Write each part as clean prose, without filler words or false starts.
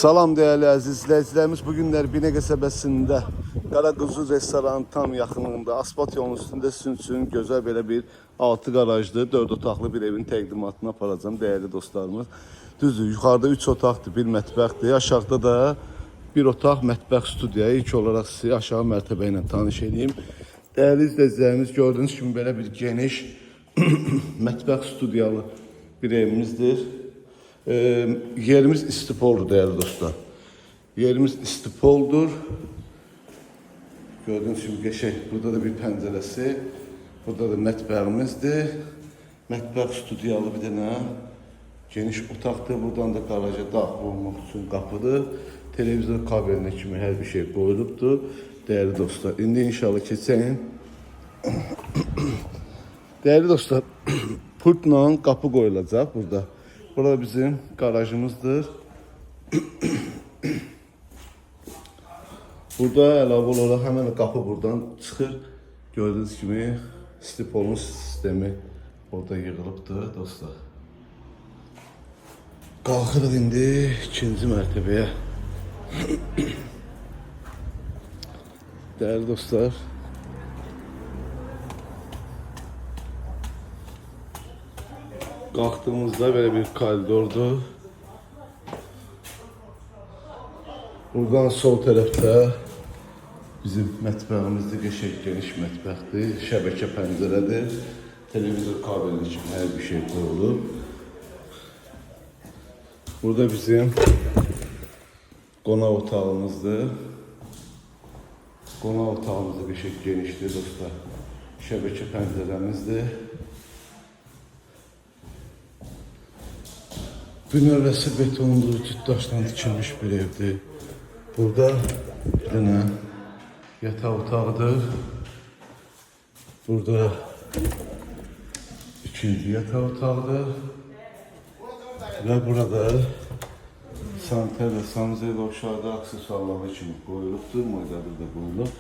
Salam değerli əziz izləyicilərimiz, bugünlər Binə qəsəbəsində Qaraquzlu restoranın tam yaxınlığında asfalt yolun üstündə sizin üçün gözəl belə bir 6 qarajlı 4 otaqlı bir evin təqdimatını aparacağım değerli dostlarımız. Düzdür, yuxarıda 3 otaqdır, bir mətbəxdir, aşağıda da bir otaq mətbəx studiya. İlk olaraq sizi aşağı mərtəbə ilə tanış edeyim. Değerli izləyicilərimiz, gördüğünüz kimi belə bir geniş mətbəx studiyalı bir evimizdir. Yerimiz istipoldur değerli dostlar. Yerimiz istipoldur. Gördüğünüz gibi geçey. Burada da bir penceresi. Burada da mətbəximizdir. Mətbəx studiyalı bir tane geniş otaqdır. Buradan da garaja daxil olmaq üçün qapıdır. Televizor kabelinə kimi her bir şey qoyulubdur. Değerli dostlar, indi inşallah keçəyim. Değerli dostlar, pultla qapı qoyulacaq burada. Burada bizim garajımızdır. Burada əlavə olaraq həmən qapı buradan çıxır. Gördüğünüz kimi stipolun sistemi orada yığılıbdır dostlar. Qalxırıq indi ikinci mərtəbəyə. Değerli dostlar, kalktığımızda böyle bir koridordur. Buradan sol tarafta bizim mətbəximizdə qəşəng geniş mətbəxdir. Şəbəkə pəncərədir. Televizor kabeli kimi hər bir şey qoyulub. Burada bizim qonaq otağımızdır. Qonaq otağımız da qəşəng genişdir dostlar. Şəbəkə pəncərəmizdir. Bünövrəsi betondur, daşdan tikilmiş bir evdir. Burada bir tane yataq otağıdır. Burada ikinci yataq otağıdır. Ve burada santer ve sanzel aşağıda aksesuarları için qoyulubdur. Modeldir də qoyulub.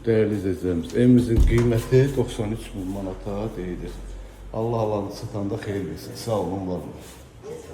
Değerli izləyicilərimiz, evimizin qiyməti 93 bin manata deyilir. Allah alanı satanda xeyir versin. Sağ olun, var olun.